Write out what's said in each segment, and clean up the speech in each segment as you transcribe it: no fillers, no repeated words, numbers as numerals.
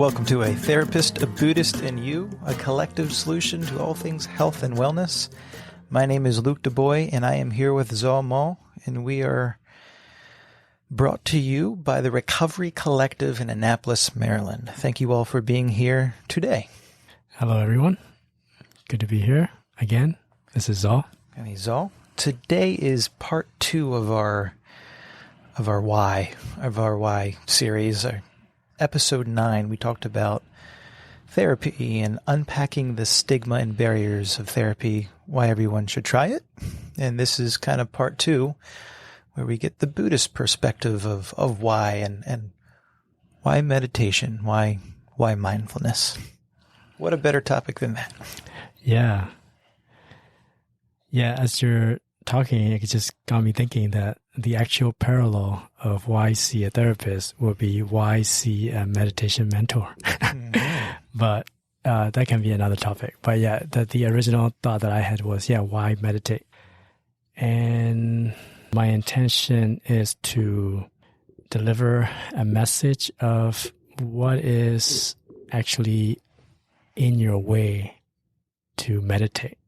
Welcome to A Therapist, a Buddhist, and You, a collective solution to all things health and wellness. My name is Luke DuBois, and I am here with Zhao Mo, and we are brought to you by the Recovery Collective in Annapolis, Maryland. Thank you all for being here today. Hello, everyone. Good to be here again. This is Zhao. And he's Zhao. Today is part 2 of our why series. Episode 9, we talked about therapy and unpacking the stigma and barriers of therapy, why everyone should try it. And this is kind of part 2, where we get the Buddhist perspective of why and why meditation, why mindfulness. What a better topic than that. Yeah. Yeah, as you're talking, it just got me thinking that the actual parallel of why see a therapist would be why see a meditation mentor. Mm-hmm. But that can be another topic. But yeah, the original thought that I had was, why meditate? And my intention is to deliver a message of what is actually in your way to meditate.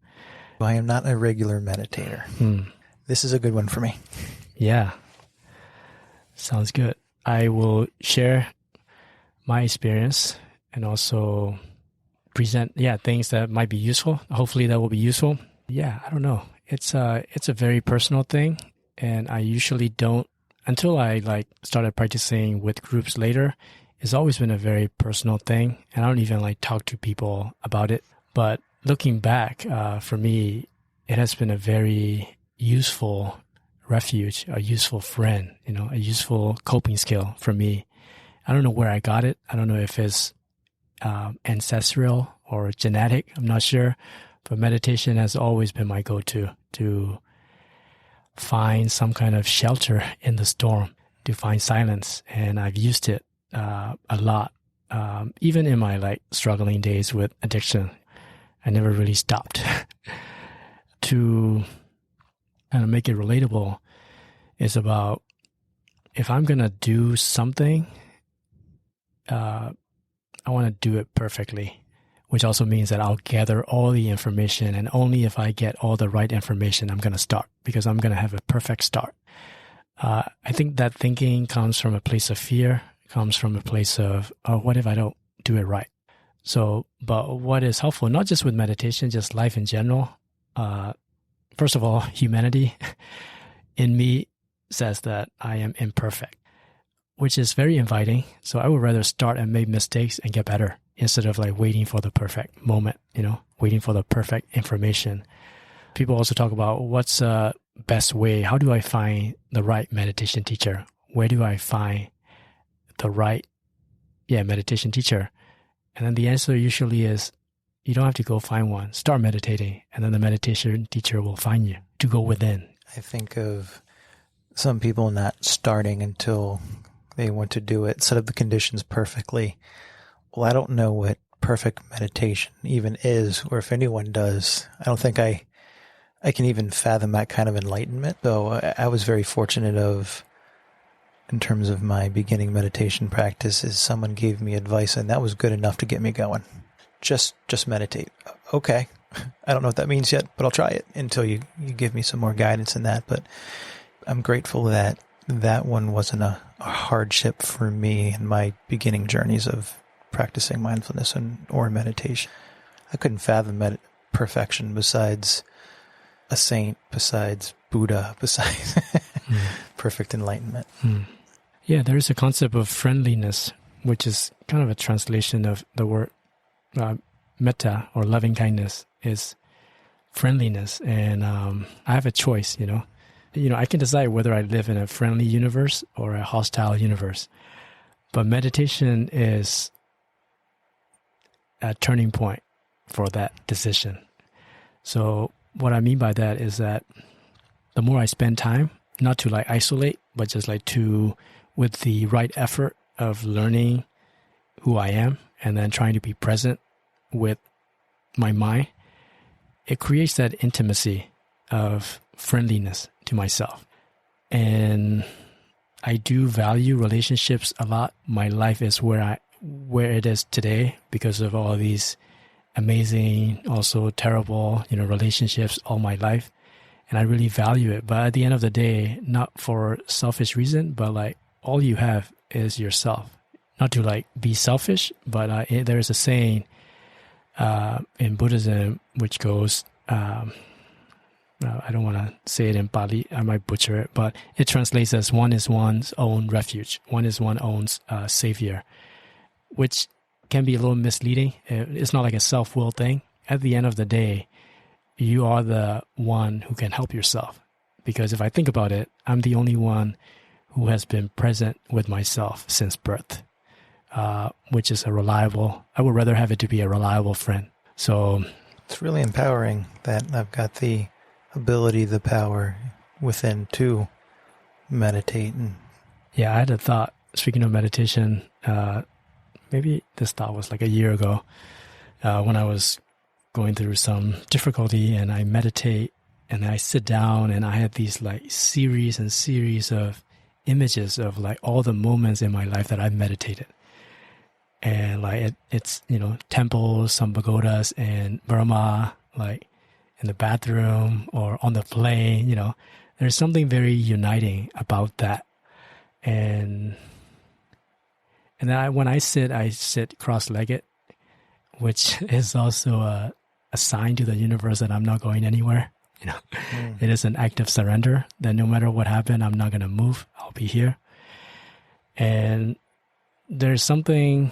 I am not a regular meditator. This is a good one for me. Yeah. Sounds good. I will share my experience and also present, things that might be useful. Hopefully that will be useful. Yeah, I don't know. It's a very personal thing, and I usually don't, until I started practicing with groups later, it's always been a very personal thing, and I don't even talk to people about it. But looking back, for me, it has been a very useful refuge, a useful friend, a useful coping skill for me. I don't know where I got it. I don't know if it's ancestral or genetic. I'm not sure. But meditation has always been my go-to, to find some kind of shelter in the storm, to find silence. And I've used it a lot, even in my struggling days with addiction. I never really stopped. To kind of make it relatable, is about if I'm going to do something, I want to do it perfectly, which also means that I'll gather all the information, and only if I get all the right information, I'm going to start, because I'm going to have a perfect start. I think that thinking comes from a place of fear, comes from a place of, what if I don't do it right? So, but what is helpful, not just with meditation, just life in general, first of all, humanity in me says that I am imperfect, which is very inviting. So I would rather start and make mistakes and get better instead of waiting for the perfect moment, waiting for the perfect information. People also talk about what's the best way. How do I find the right meditation teacher? Where do I find the right, meditation teacher? And then the answer usually is, you don't have to go find one. Start meditating, and then the meditation teacher will find you to go within. I think of some people not starting until they want to do it, set up the conditions perfectly. Well, I don't know what perfect meditation even is, or if anyone does. I don't think I can even fathom that kind of enlightenment. So I was very fortunate in terms of my beginning meditation practice, is someone gave me advice, and that was good enough to get me going. Just meditate. Okay. I don't know what that means yet, but I'll try it until you give me some more guidance in that. But I'm grateful that one wasn't a hardship for me in my beginning journeys of practicing mindfulness or meditation. I couldn't fathom perfection besides a saint, besides Buddha, besides perfect enlightenment. Yeah, there is a concept of friendliness, which is kind of a translation of the word metta, or loving kindness, is friendliness. And I have a choice, I can decide whether I live in a friendly universe or a hostile universe. But meditation is a turning point for that decision. So what I mean by that is that the more I spend time, not to isolate, but just with the right effort of learning who I am, and then trying to be present with my mind, it creates that intimacy of friendliness to myself. And I do value relationships a lot. My life is where where it is today because of all these amazing, also terrible, relationships all my life. And I really value it. But at the end of the day, not for selfish reason, but like all you have is yourself. Not to like be selfish, but there is a saying in Buddhism which goes, I don't want to say it in Pali, I might butcher it, but it translates as one is one's own refuge, one is one's own savior, which can be a little misleading. It's not like a self-will thing. At the end of the day, you are the one who can help yourself. Because if I think about it, I'm the only one who has been present with myself since birth, which is I would rather have it to be a reliable friend. So it's really empowering that I've got the ability, the power within to meditate. And yeah, I had a thought, speaking of meditation, maybe this thought was like a year ago when I was going through some difficulty, and I meditate and I sit down and I had these like series and series of images of like all the moments in my life that I've meditated. And like it's temples, some pagodas in Burma, like in the bathroom or on the plane, there's something very uniting about that. And then when I sit cross-legged, which is also a sign to the universe that I'm not going anywhere. It is an act of surrender that no matter what happened, I'm not going to move. I'll be here. And there's something,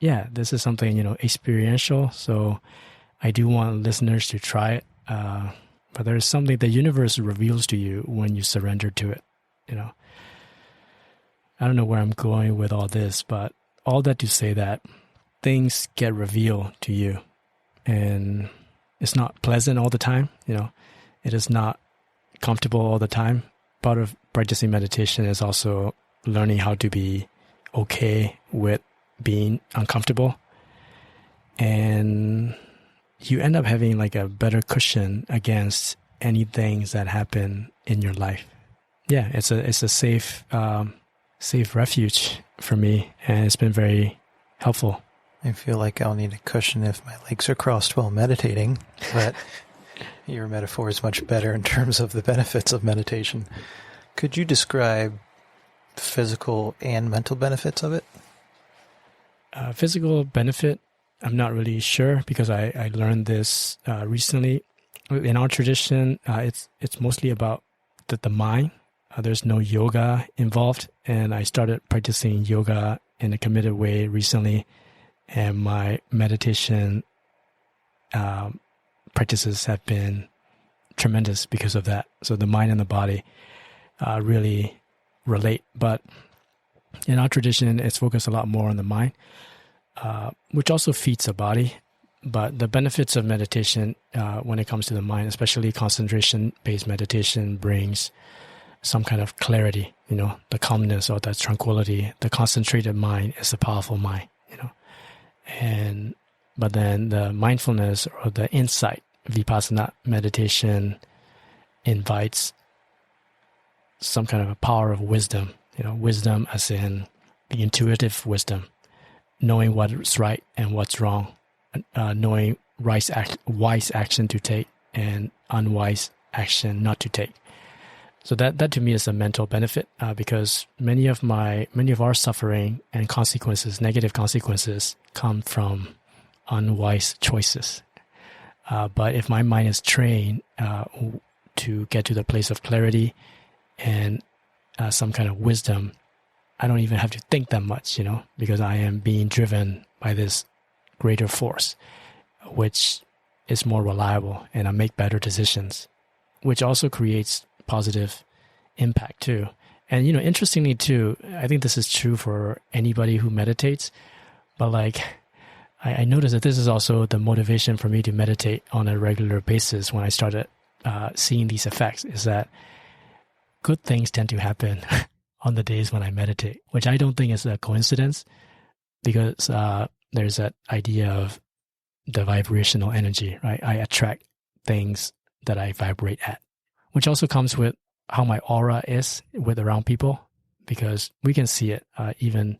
this is something, experiential. So I do want listeners to try it. But there's something the universe reveals to you when you surrender to it. I don't know where I'm going with all this, but all that to say that things get revealed to you. And it's not pleasant all the time, It is not comfortable all the time. Part of practicing meditation is also learning how to be okay with being uncomfortable. And you end up having like a better cushion against any things that happen in your life. Yeah, it's a safe refuge for me, and it's been very helpful. I feel like I'll need a cushion if my legs are crossed while meditating, but your metaphor is much better in terms of the benefits of meditation. Could you describe physical and mental benefits of it? Physical benefit, I'm not really sure because I learned this recently. In our tradition, it's mostly about the mind. There's no yoga involved, and I started practicing yoga in a committed way recently. And my meditation practices have been tremendous because of that. So the mind and the body really relate. But in our tradition, it's focused a lot more on the mind, which also feeds the body. But the benefits of meditation when it comes to the mind, especially concentration-based meditation, brings some kind of clarity, the calmness or the tranquility. The concentrated mind is a powerful mind, But then the mindfulness or the insight, vipassana meditation invites some kind of a power of wisdom, wisdom as in the intuitive wisdom, knowing what's right and what's wrong, knowing wise action to take and unwise action not to take. So that to me is a mental benefit because many of our suffering and consequences, negative consequences, come from unwise choices. But if my mind is trained to get to the place of clarity and some kind of wisdom, I don't even have to think that much, because I am being driven by this greater force, which is more reliable, and I make better decisions, which also creates positive impact too. And, interestingly too, I think this is true for anybody who meditates, but like, I noticed that this is also the motivation for me to meditate on a regular basis when I started seeing these effects, is that good things tend to happen on the days when I meditate, which I don't think is a coincidence because there's that idea of the vibrational energy, right? I attract things that I vibrate at, which also comes with how my aura is with around people, because we can see it even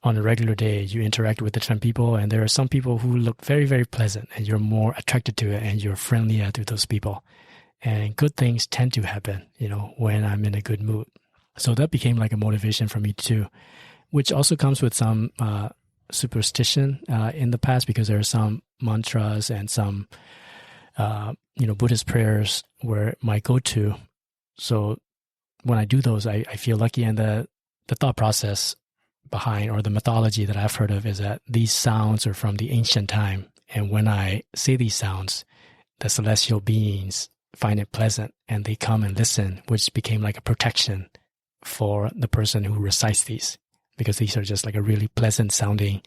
on a regular day, you interact with different people, and there are some people who look very, very pleasant, and you're more attracted to it, and you're friendlier to those people. And good things tend to happen, when I'm in a good mood. So that became like a motivation for me too, which also comes with some superstition in the past, because there are some mantras and some, Buddhist prayers where my go-to. So when I do those, I feel lucky. And the thought process behind, or the mythology that I've heard of, is that these sounds are from the ancient time. And when I say these sounds, the celestial beings find it pleasant and they come and listen, which became like a protection for the person who recites these, because these are just like a really pleasant sounding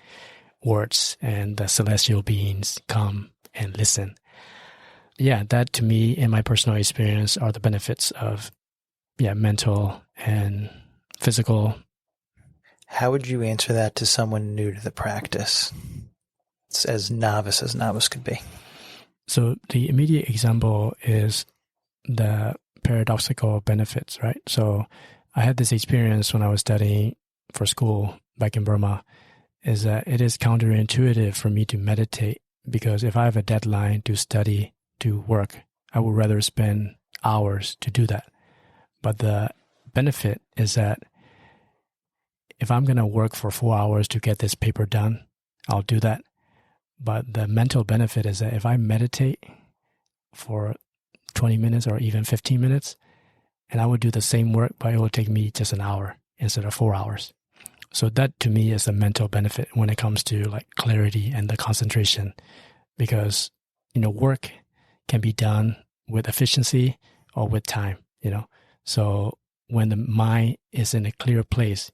words, and the celestial beings come and listen. Yeah, that to me, in my personal experience, are the benefits of mental and physical. How would you answer that to someone new to the practice? It's as novice could be. So the immediate example is the paradoxical benefits, right? So I had this experience when I was studying for school back in Burma, is that it is counterintuitive for me to meditate, because if I have a deadline to study, to work, I would rather spend hours to do that. But the benefit is that if I'm going to work for 4 hours to get this paper done, I'll do that. But the mental benefit is that if I meditate for 20 minutes or even 15 minutes, and I would do the same work, but it will take me just an hour instead of 4 hours. So that to me is a mental benefit when it comes to like clarity and the concentration, because, work can be done with efficiency or with time, So when the mind is in a clear place,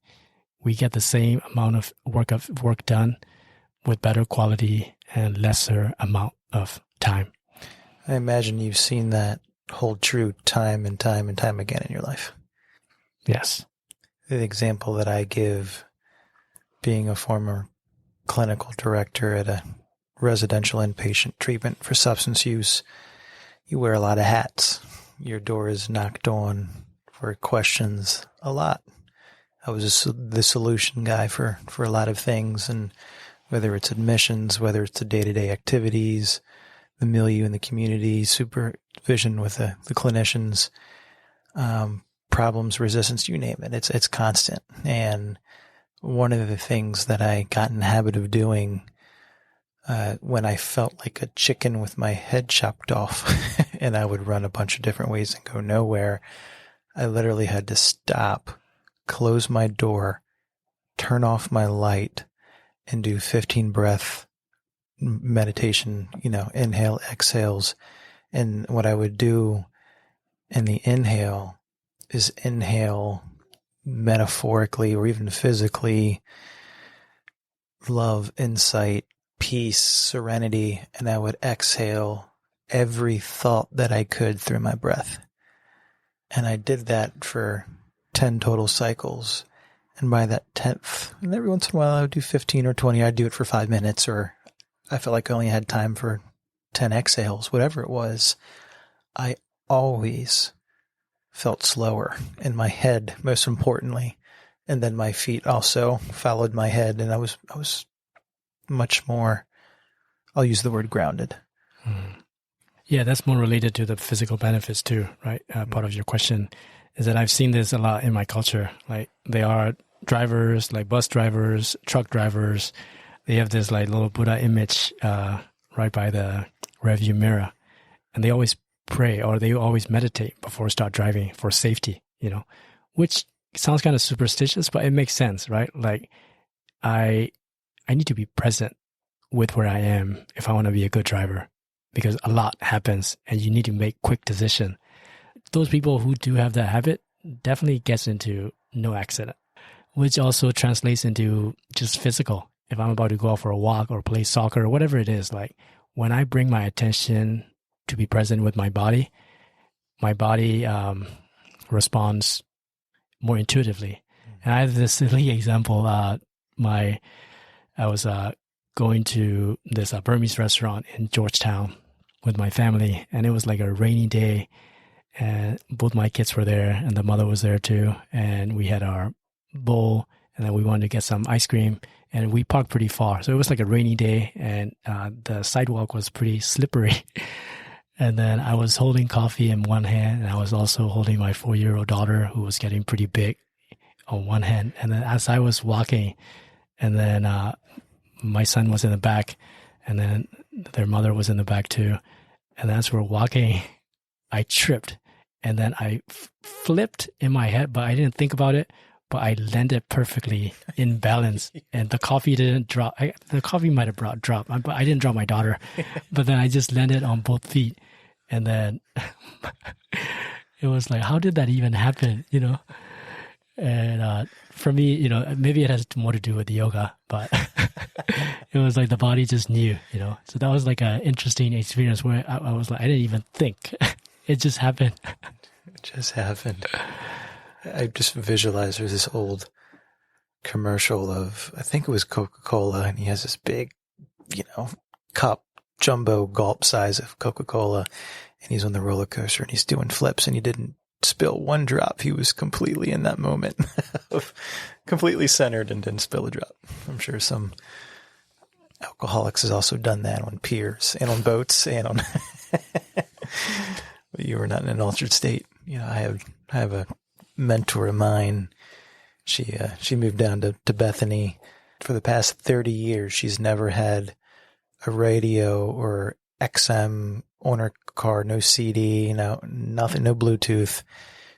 we get the same amount of work done with better quality and lesser amount of time. I imagine you've seen that hold true time and time and time again in your life. Yes. The example that I give, being a former clinical director at a residential inpatient treatment for substance use, you wear a lot of hats. Your door is knocked on for questions a lot. I was the solution guy for a lot of things, and whether it's admissions, whether it's the day-to-day activities, the milieu in the community, supervision with the clinicians, problems, resistance, you name it. It's constant. And one of the things that I got in the habit of doing when I felt like a chicken with my head chopped off and I would run a bunch of different ways and go nowhere, I literally had to stop, close my door, turn off my light, and do 15 breath meditation, inhale, exhales. And what I would do in the inhale is inhale metaphorically or even physically love, insight, peace, serenity, and I would exhale every thought that I could through my breath. And I did that for 10 total cycles. And by that 10th, and every once in a while I would do 15 or 20, I'd do it for 5 minutes, or I felt like I only had time for 10 exhales, whatever it was. I always felt slower in my head, most importantly. And then my feet also followed my head, and I was much more, I'll use the word grounded. Yeah, that's more related to the physical benefits too, right? Part of your question is that I've seen this a lot in my culture. Like, they are drivers, like bus drivers, truck drivers. They have this like little Buddha image right by the rearview mirror, and they always pray or they always meditate before start driving for safety, which sounds kind of superstitious, but it makes sense, right? Like, I need to be present with where I am if I want to be a good driver, because a lot happens and you need to make quick decision. Those people who do have that habit definitely gets into no accident, which also translates into just physical. If I'm about to go out for a walk or play soccer or whatever it is, like when I bring my attention to be present with my body responds more intuitively. And I have this silly example. I was going to this Burmese restaurant in Georgetown with my family, and it was like a rainy day, and both my kids were there, and the mother was there too, and we had our bowl and then we wanted to get some ice cream, and we parked pretty far. So it was like a rainy day, and the sidewalk was pretty slippery. And then I was holding coffee in one hand, and I was also holding my 4-year-old daughter, who was getting pretty big, on one hand. And then as I was walking, and then my son was in the back, and then their mother was in the back too. And as we're walking, I tripped, and then I flipped in my head, but I didn't think about it. But I landed perfectly in balance, and the coffee didn't drop. The coffee might have dropped, but I didn't drop my daughter. But then I just landed on both feet, and then it was like, how did that even happen? And for me, maybe it has more to do with yoga, but it was like the body just knew. So that was like an interesting experience where I was like, I didn't even think; it just happened. It just happened. I just visualized there's this old commercial of, I think it was Coca-Cola, and he has this big, cup, jumbo gulp size of Coca-Cola, and he's on the roller coaster and he's doing flips, and he didn't spill one drop. He was completely in that moment of completely centered and didn't spill a drop. I'm sure some alcoholics has also done that on piers and on boats and on, but you were not in an altered state. I have a mentor of mine. She moved down to Bethany. For the past 30 years, she's never had a radio or XM on her car, no CD, nothing, no Bluetooth.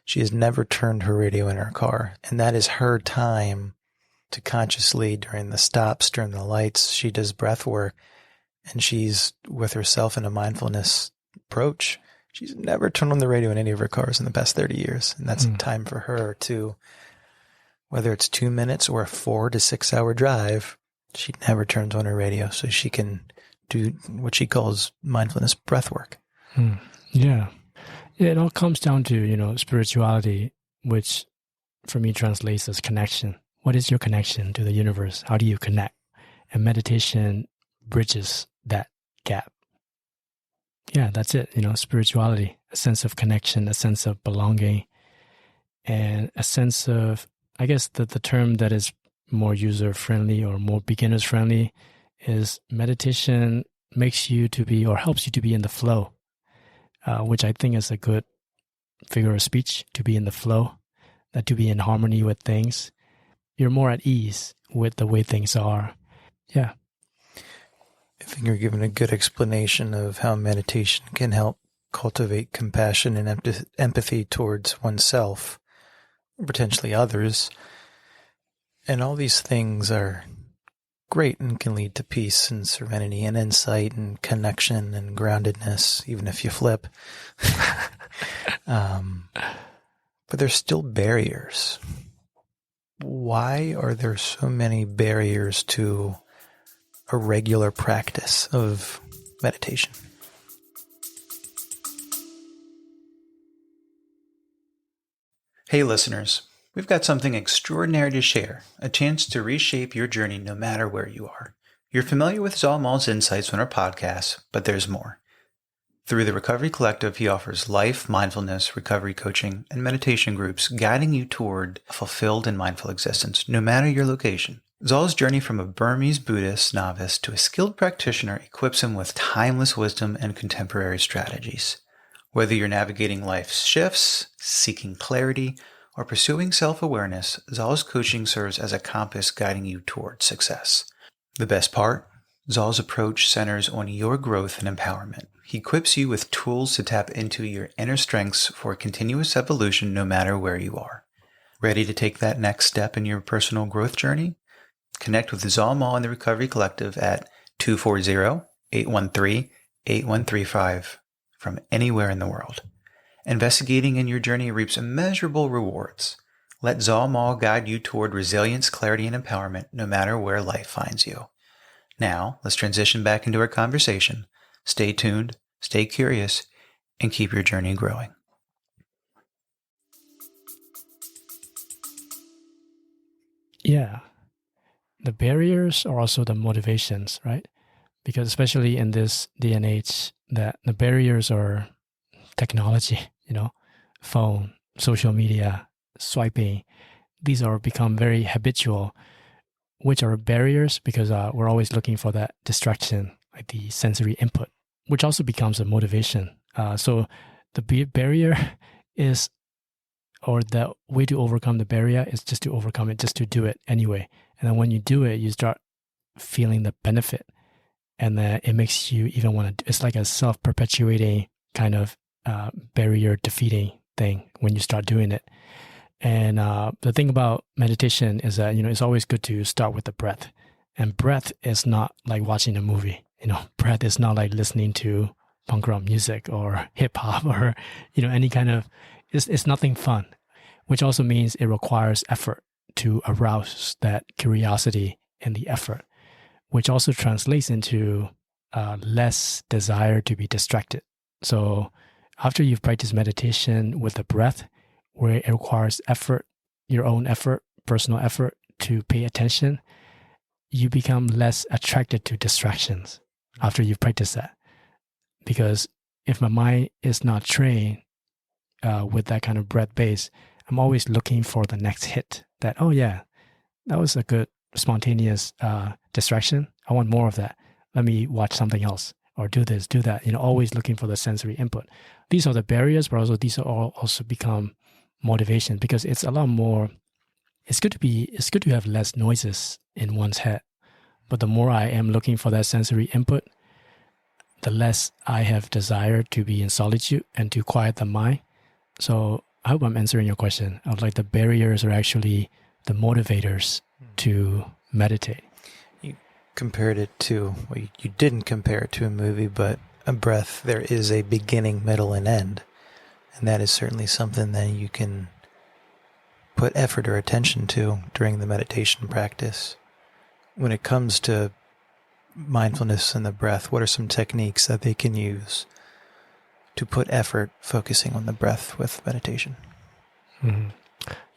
She has never turned her radio in her car. And that is her time to consciously, during the stops, during the lights, she does breath work, and she's with herself in a mindfulness approach. She's never turned on the radio in any of her cars in the past 30 years. And that's time for her to, whether it's 2 minutes or a 4 to 6 hour drive, she never turns on her radio so she can do what she calls mindfulness breath work. Yeah. It all comes down to, spirituality, which for me translates as connection. What is your connection to the universe? How do you connect? And meditation bridges that gap. Yeah, that's it. Spirituality, a sense of connection, a sense of belonging, and a sense of, I guess the term that is more user-friendly or more beginners-friendly is meditation makes you to be, or helps you to be in the flow, which I think is a good figure of speech, to be in the flow, that to be in harmony with things. You're more at ease with the way things are. Yeah. I think you're giving a good explanation of how meditation can help cultivate compassion and empathy towards oneself, or potentially others. And all these things are great and can lead to peace and serenity and insight and connection and groundedness, even if you flip. But there's still barriers. Why are there so many barriers to a regular practice of meditation? Hey listeners, we've got something extraordinary to share, a chance to reshape your journey no matter where you are. You're familiar with Zalmal's insights on our podcast, but there's more. Through the Recovery Collective, he offers life, mindfulness, recovery coaching, and meditation groups guiding you toward a fulfilled and mindful existence, no matter your location. Zal's journey from a Burmese Buddhist novice to a skilled practitioner equips him with timeless wisdom and contemporary strategies. Whether you're navigating life's shifts, seeking clarity, or pursuing self-awareness, Zal's coaching serves as a compass guiding you toward success. The best part? Zal's approach centers on your growth and empowerment. He equips you with tools to tap into your inner strengths for continuous evolution no matter where you are. Ready to take that next step in your personal growth journey? Connect with Zalmal and the Recovery Collective at 240-813-8135 from anywhere in the world. Investigating in your journey reaps immeasurable rewards. Let Zalmal guide you toward resilience, clarity, and empowerment no matter where life finds you. Now, let's transition back into our conversation. Stay tuned, stay curious, and keep your journey growing. Yeah. The barriers are also the motivations, right? Because especially in this day and age, that the barriers are technology, phone, social media, swiping. these are become very habitual, which are barriers because we're always looking for that distraction, like the sensory input, which also becomes a motivation. So the barrier is, or the way to overcome the barrier is just to overcome it, just to do it anyway. And then when you do it, you start feeling the benefit. And then it makes you even want to, it's like a self-perpetuating kind of barrier defeating thing when you start doing it. And the thing about meditation is that, it's always good to start with the breath. And breath is not like watching a movie. Breath is not like listening to punk rock music or hip hop or, any kind of, it's nothing fun, which also means it requires effort to arouse that curiosity and the effort, which also translates into less desire to be distracted. So after you've practiced meditation with the breath, where it requires effort, your own effort, personal effort to pay attention, you become less attracted to distractions after you've practiced that. Because if my mind is not trained with that kind of breath base, I'm always looking for the next hit that, oh yeah, that was a good spontaneous distraction. I want more of that. Let me watch something else or do this, do that. Always looking for the sensory input. These are the barriers, but also these are all also become motivation because it's a lot more. It's good to have less noises in one's head. But the more I am looking for that sensory input, the less I have desire to be in solitude and to quiet the mind. So I hope I'm answering your question of like the barriers are actually the motivators to meditate. You compared it to, well, you didn't compare it to a movie, but a breath, there is a beginning, middle, and end. And that is certainly something that you can put effort or attention to during the meditation practice. When it comes to mindfulness and the breath, what are some techniques that they can use to put effort focusing on the breath with meditation? Mm-hmm.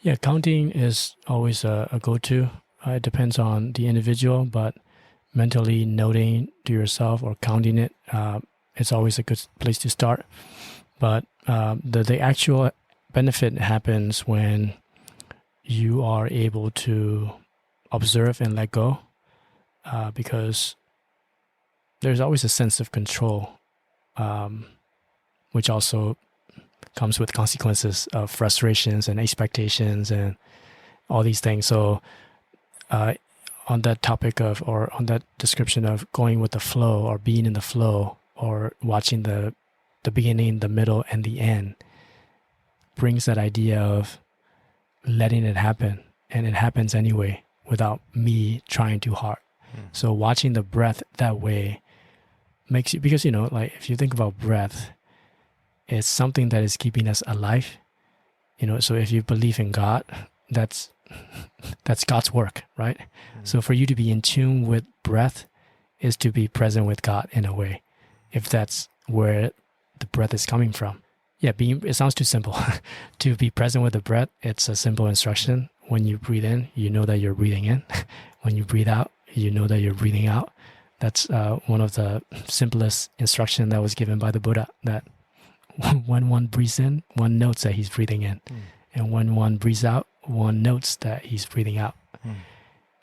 Yeah, counting is always a go-to. It depends on the individual, but mentally noting to yourself or counting it, it's always a good place to start. But the actual benefit happens when you are able to observe and let go, because there's always a sense of control, which also comes with consequences of frustrations and expectations and all these things. So on that topic of, or on that description of going with the flow or being in the flow or watching the beginning, the middle, and the end, brings that idea of letting it happen. And it happens anyway without me trying too hard. So watching the breath that way makes you, because, like if you think about breath, it's something that is keeping us alive. So if you believe in God, that's God's work, right? So for you to be in tune with breath is to be present with God in a way, if that's where the breath is coming from. Yeah, it sounds too simple. To be present with the breath, it's a simple instruction. When you breathe in, you know that you're breathing in. When you breathe out, you know that you're breathing out. That's one of the simplest instruction that was given by the Buddha, that when one breathes in, one notes that he's breathing in. And when one breathes out, one notes that he's breathing out.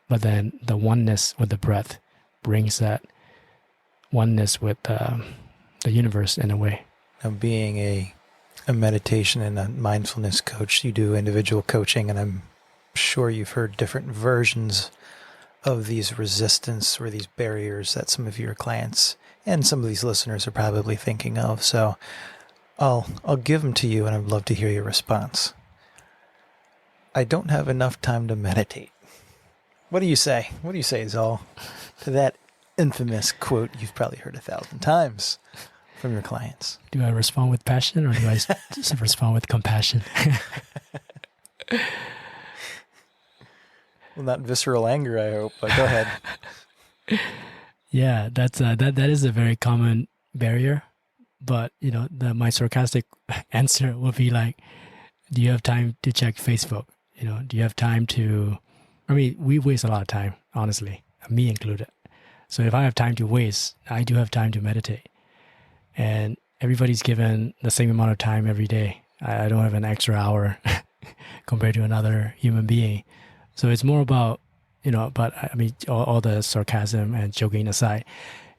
But then the oneness with the breath brings that oneness with the universe in a way. Now, being a meditation and a mindfulness coach, you do individual coaching, and I'm sure you've heard different versions of these resistance or these barriers that some of your clients and some of these listeners are probably thinking of. So I'll give them to you, and I'd love to hear your response. I don't have enough time to meditate. What do you say? What do you say, Zal, to that infamous quote you've probably heard 1,000 times from your clients? Do I respond with passion or do I just respond with compassion? Well, not visceral anger, I hope, but go ahead. Yeah, that is a very common barrier. But, my sarcastic answer would be like, do you have time to check Facebook? Do you have time to, we waste a lot of time, honestly, me included. So if I have time to waste, I do have time to meditate. And everybody's given the same amount of time every day. I don't have an extra hour compared to another human being. So it's more about, but I mean, all the sarcasm and joking aside,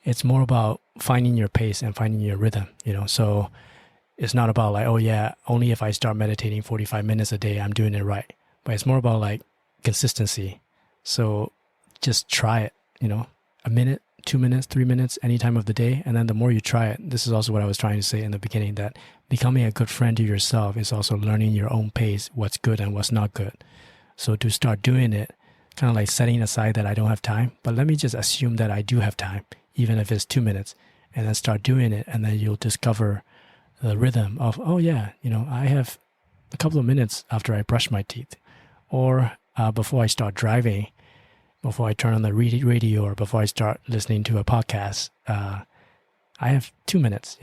it's more about finding your pace and finding your rhythm, So it's not about like, oh yeah, only if I start meditating 45 minutes a day, I'm doing it right. But it's more about like consistency. So just try it, a minute, 2 minutes, 3 minutes, any time of the day. And then the more you try it, this is also what I was trying to say in the beginning, that becoming a good friend to yourself is also learning your own pace, what's good and what's not good. So to start doing it, kind of like setting aside that I don't have time, but let me just assume that I do have time, even if it's 2 minutes, and then start doing it. And then you'll discover the rhythm of, oh yeah, I have a couple of minutes after I brush my teeth, or before I start driving, before I turn on the radio, or before I start listening to a podcast, I have 2 minutes,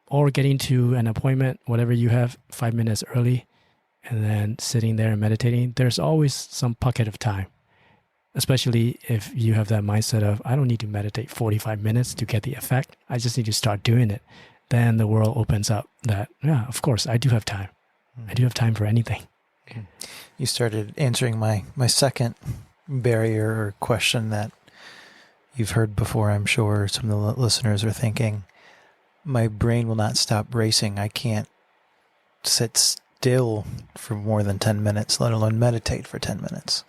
or getting to an appointment, whatever you have, 5 minutes early, and then sitting there and meditating. There's always some pocket of time, especially if you have that mindset of, I don't need to meditate 45 minutes to get the effect. I just need to start doing it. Then the world opens up that, yeah, of course, I do have time. I do have time for anything. You started answering my second barrier or question that you've heard before, I'm sure some of the listeners are thinking. My brain will not stop racing. I can't sit still for more than 10 minutes, let alone meditate for 10 minutes.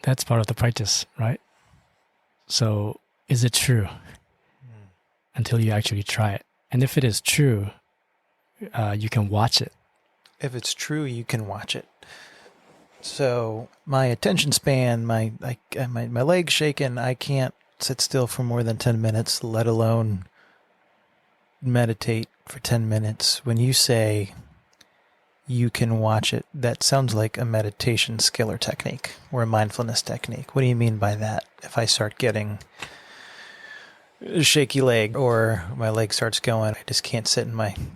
That's part of the practice, right? So is it true? Until you actually try it. And if it is true, you can watch it. If it's true, you can watch it. So my attention span, my legs shaking, I can't sit still for more than 10 minutes, let alone meditate for 10 minutes. When you say you can watch it, that sounds like a meditation skill or technique, or a mindfulness technique. What do you mean by that? If I start getting a shaky leg, or my leg starts going, I just can't sit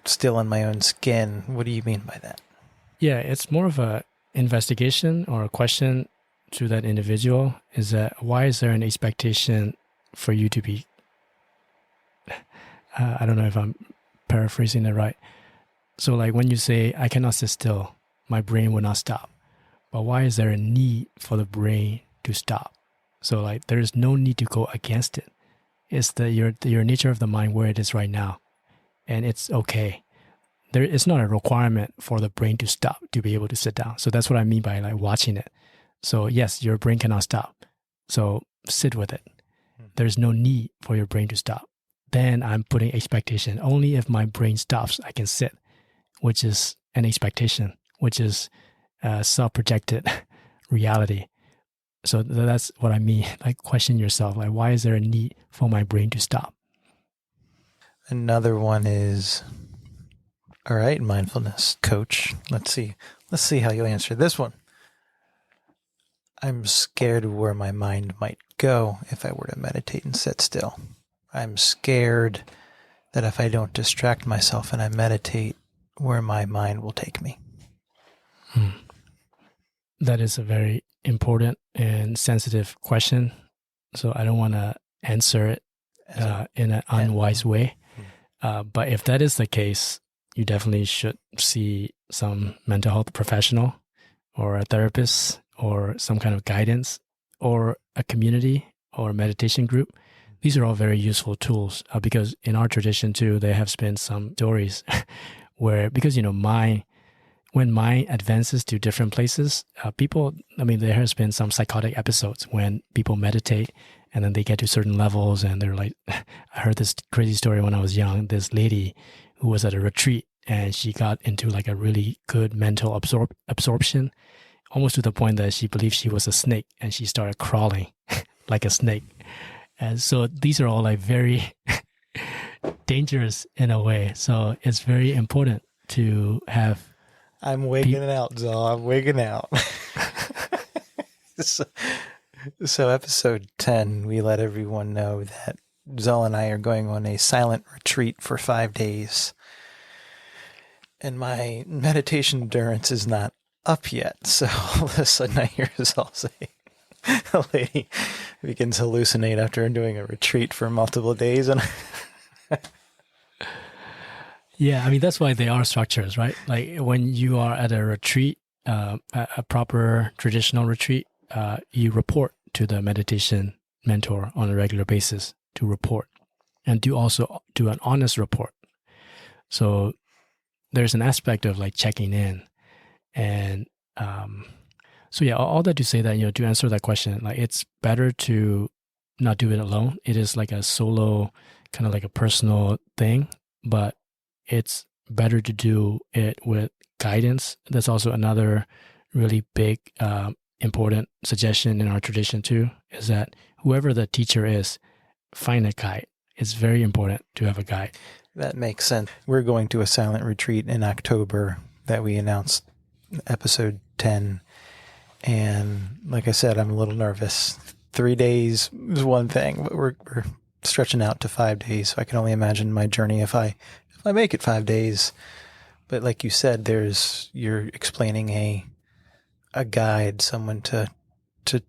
still in my own skin. What do you mean by that? Yeah, it's more of a investigation or a question to that individual. Is that, why is there an expectation for you to be, I don't know if I'm paraphrasing it right. So like when you say, I cannot sit still, my brain will not stop. But why is there a need for the brain to stop? So like there is no need to go against it. It's your nature of the mind where it is right now. And it's okay. It's not a requirement for the brain to stop to be able to sit down. So that's what I mean by like watching it. So yes, your brain cannot stop. So sit with it. There's no need for your brain to stop. Then I'm putting expectation. Only if my brain stops, I can sit, which is an expectation, which is a self-projected reality. So that's what I mean. Like question yourself, like why is there a need for my brain to stop? Another one is, all right, mindfulness coach. Let's see how you answer this one. I'm scared of where my mind might go if I were to meditate and sit still. I'm scared that if I don't distract myself and I meditate, where my mind will take me. That is a very important and sensitive question. So I don't want to answer it in an unwise way. But if that is the case, you definitely should see some mental health professional or a therapist or some kind of guidance or a community or a meditation group. These are all very useful tools because in our tradition too, there have been some stories where, because, when mind advances to different places, there has been some psychotic episodes when people meditate and then they get to certain levels and they're like, I heard this crazy story when I was young, this lady who was at a retreat and she got into like a really good mental absorption, almost to the point that she believed she was a snake and she started crawling like a snake. And so these are all like very dangerous in a way. So it's very important to have. I'm wigging out, Zal. I'm wigging out. So episode 10, we let everyone know that Zal and I are going on a silent retreat for 5 days. And my meditation endurance is not up yet. So all of a sudden I hear Zal say, a lady begins to hallucinate after doing a retreat for multiple days. And Yeah, I mean, that's why they are structures, right? Like when you are at a retreat, a proper traditional retreat, you report to the meditation mentor on a regular basis to report and also do an honest report. So there's an aspect of like checking in. And so yeah, all that to say that, to answer that question, like it's better to not do it alone. It is like a solo, kind of like a personal thing, but it's better to do it with guidance. That's also another really big, important suggestion in our tradition too, is that whoever the teacher is, find a guide. It's very important to have a guide. That makes sense. We're going to a silent retreat in October that we announced episode 10. And like I said, I'm a little nervous. 3 days is one thing, but we're stretching out to 5 days. So I can only imagine my journey if I make it 5 days. But like you said, you're explaining a guide, someone to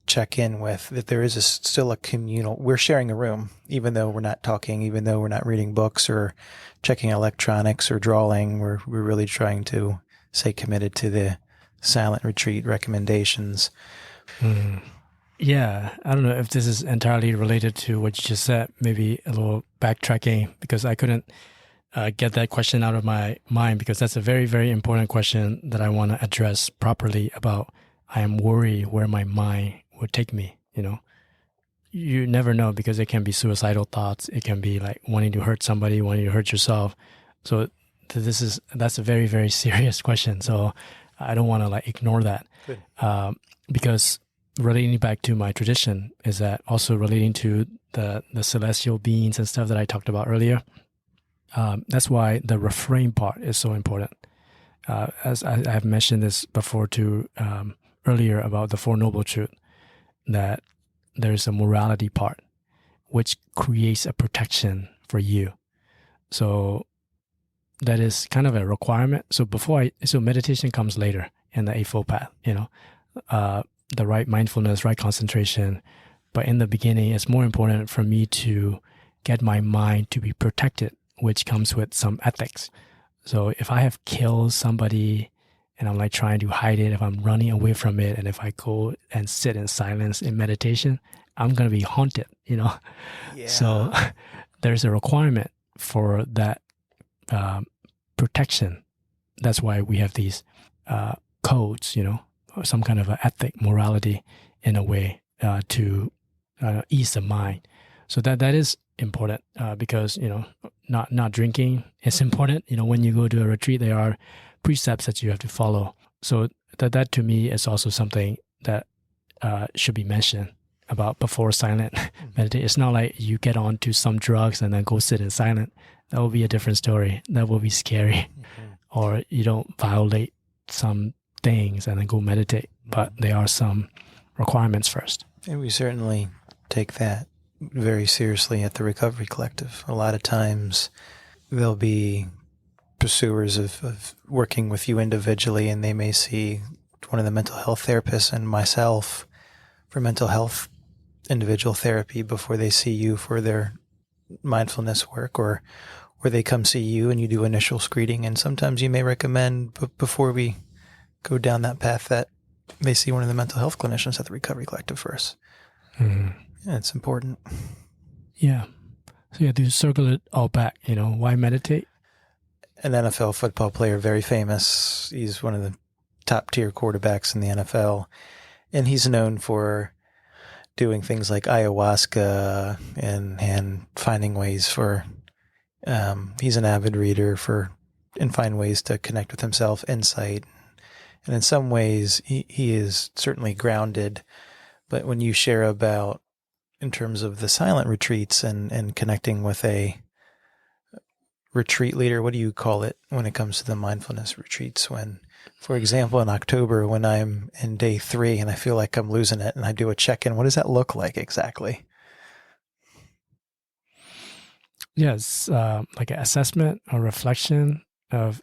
check in with, that there is still a communal, we're sharing a room, even though we're not talking, even though we're not reading books or checking electronics or drawing, we're really trying to stay committed to the silent retreat recommendations. Yeah, I don't know if this is entirely related to what you just said, maybe a little backtracking, because I couldn't get that question out of my mind, because that's a very, very important question that I want to address properly about. I am worried where my mind would take me, You never know, because it can be suicidal thoughts. It can be like wanting to hurt somebody, wanting to hurt yourself. So that's a very, very serious question. So I don't want to like ignore that. Because relating back to my tradition is that also relating to the celestial beings and stuff that I talked about earlier. That's why the refrain part is so important. As I have mentioned this before too, earlier about the Four Noble Truths, that there's a morality part, which creates a protection for you. So that is kind of a requirement. So so meditation comes later in the Eightfold Path, the right mindfulness, right concentration. But in the beginning, it's more important for me to get my mind to be protected, which comes with some ethics. So if I have killed somebody and I'm like trying to hide it, if I'm running away from it, and if I go and sit in silence in meditation, I'm going to be haunted, Yeah. So there's a requirement for that protection. That's why we have these codes, or some kind of an ethic, morality in a way to ease the mind. So that is important because, not drinking is important. When you go to a retreat, there are precepts that you have to follow. So that to me is also something that should be mentioned about before silent meditation. It's not like you get on to some drugs and then go sit in silent. That will be a different story. That will be scary. Or you don't violate some things and then go meditate. But there are some requirements first. And we certainly take that very seriously at the Recovery Collective. A lot of times there'll be pursuers of working with you individually, and they may see one of the mental health therapists and myself for mental health individual therapy before they see you for their mindfulness work, or they come see you and you do initial screening. And sometimes you may recommend, before we go down that path, that they see one of the mental health clinicians at the Recovery Collective first. Yeah, it's important. Yeah. So you have to circle it all back, why meditate? An NFL football player, very famous. He's one of the top tier quarterbacks in the NFL. And he's known for doing things like ayahuasca and finding ways for, he's an avid reader and find ways to connect with himself, insight. And in some ways, he is certainly grounded. But when you share about, in terms of the silent retreats and connecting with a retreat leader, what do you call it when it comes to the mindfulness retreats? When, for example, in October, when I'm in day 3 and I feel like I'm losing it and I do a check-in, what does that look like exactly? Yes, like an assessment or reflection of,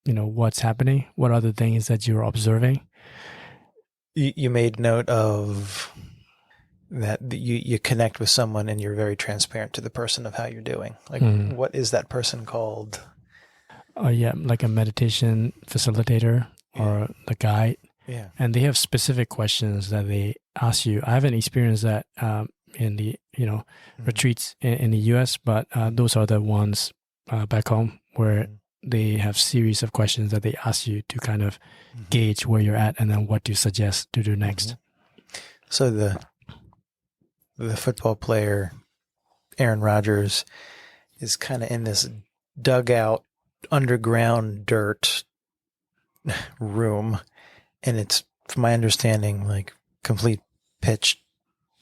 what's happening, what are the things that you're observing. You made note of that you connect with someone and you're very transparent to the person of how you're doing. Like, what is that person called? Yeah, like a meditation facilitator or the guide. Yeah. And they have specific questions that they ask you. I haven't experienced that in the retreats in the U.S., but those are the ones back home where they have series of questions that they ask you to kind of gauge where you're at and then what you suggest to do next. So the football player Aaron Rodgers is kind of in this dugout underground dirt room, and it's, from my understanding, like complete pitch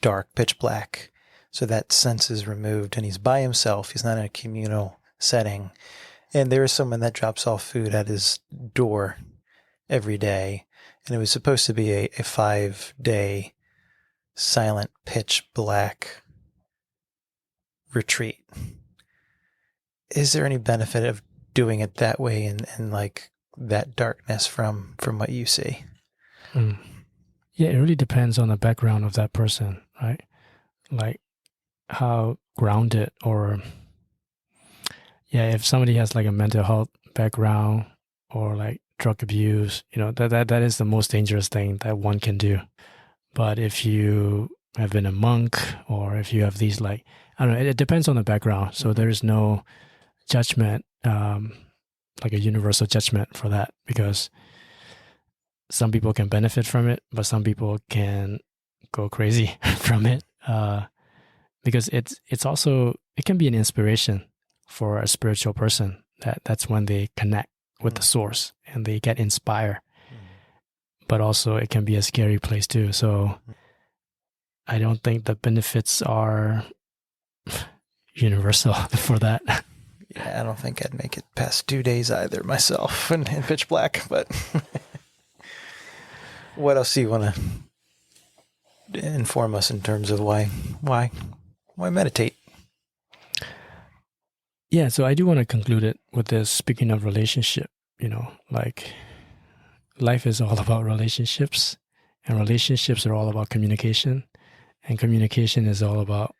dark, pitch black. So that sense is removed, and he's by himself. He's not in a communal setting. And there is someone that drops off food at his door every day. And it was supposed to be a 5-day silent, pitch black retreat. Is there any benefit of doing it that way and like that darkness from what you see? Yeah, it really depends on the background of that person, right? Like how grounded or if somebody has like a mental health background or like drug abuse, that is the most dangerous thing that one can do. But if you have been a monk or if you have these like, I don't know, it depends on the background. So there is no judgment, like a universal judgment for that, because some people can benefit from it, but some people can go crazy from it. Because it's also, it can be an inspiration for a spiritual person. That's when they connect with the source and they get inspired. But also it can be a scary place too. So I don't think the benefits are universal for that. Yeah, I don't think I'd make it past 2 days either myself in pitch black, but what else do you want to inform us in terms of why meditate? Yeah, so I do want to conclude it with this, speaking of relationship, like life is all about relationships, and relationships are all about communication, and communication is all about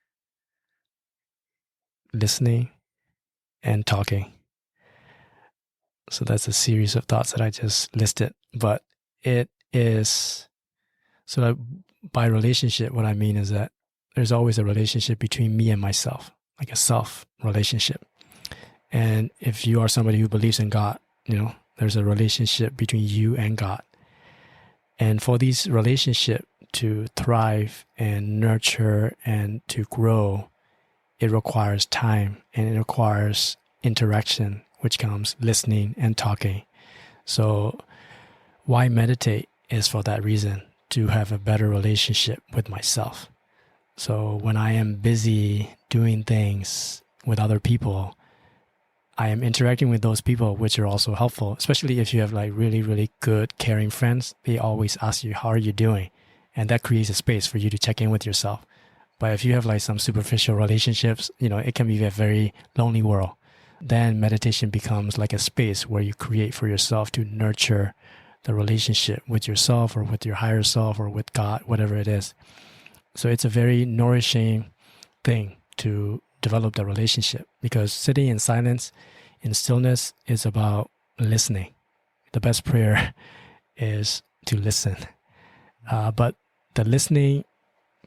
listening and talking. So that's a series of thoughts that I just listed, but it is, so that by relationship, what I mean is that there's always a relationship between me and myself, like a self relationship. And if you are somebody who believes in God, there's a relationship between you and God. And for these relationships to thrive and nurture and to grow, it requires time and it requires interaction, which comes listening and talking. So why meditate is for that reason, to have a better relationship with myself. So when I am busy doing things with other people, I am interacting with those people, which are also helpful, especially if you have like really, really good, caring friends. They always ask you, how are you doing? And that creates a space for you to check in with yourself. But if you have like some superficial relationships, it can be a very lonely world. Then meditation becomes like a space where you create for yourself to nurture the relationship with yourself or with your higher self or with God, whatever it is. So it's a very nourishing thing to develop the relationship, because sitting in silence, in stillness, is about listening. The best prayer is to listen. But the listening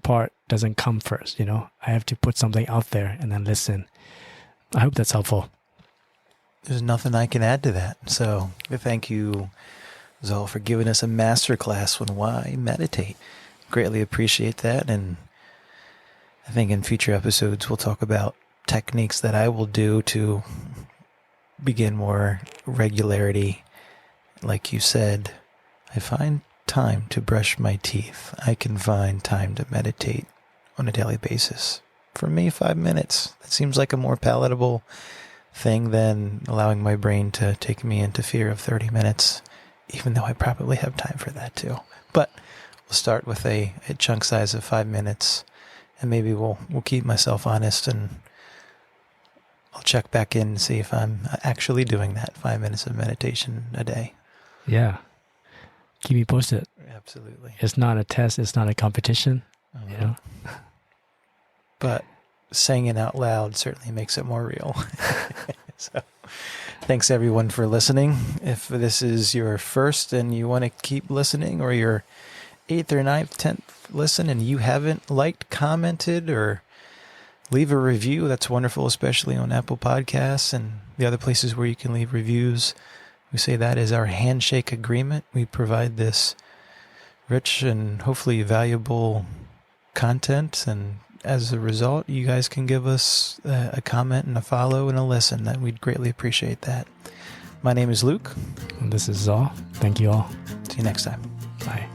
part doesn't come first, I have to put something out there and then listen. I hope that's helpful. There's nothing I can add to that. So thank you, Zol, for giving us a masterclass on why meditate. Greatly appreciate that. And I think in future episodes, we'll talk about techniques that I will do to begin more regularity. Like you said, I find time to brush my teeth. I can find time to meditate on a daily basis. For me, 5 minutes. That seems like a more palatable thing than allowing my brain to take me into fear of 30 minutes, even though I probably have time for that too. But we'll start with a chunk size of 5 minutes. And maybe we'll keep myself honest, and I'll check back in and see if I'm actually doing that 5 minutes of meditation a day. Yeah. Keep me posted. Absolutely. It's not a test. It's not a competition. But saying it out loud certainly makes it more real. So thanks everyone for listening. If this is your first and you want to keep listening, or your 8th or 9th, 10th listen and you haven't liked, commented, or leave a review, that's wonderful, especially on Apple Podcasts and the other places where you can leave reviews. We say that is our handshake agreement. We provide this rich and hopefully valuable content, and as a result, you guys can give us a comment and a follow and a listen. That we'd greatly appreciate that. My name is Luke. And this is all. Thank you all. See you next time. Bye.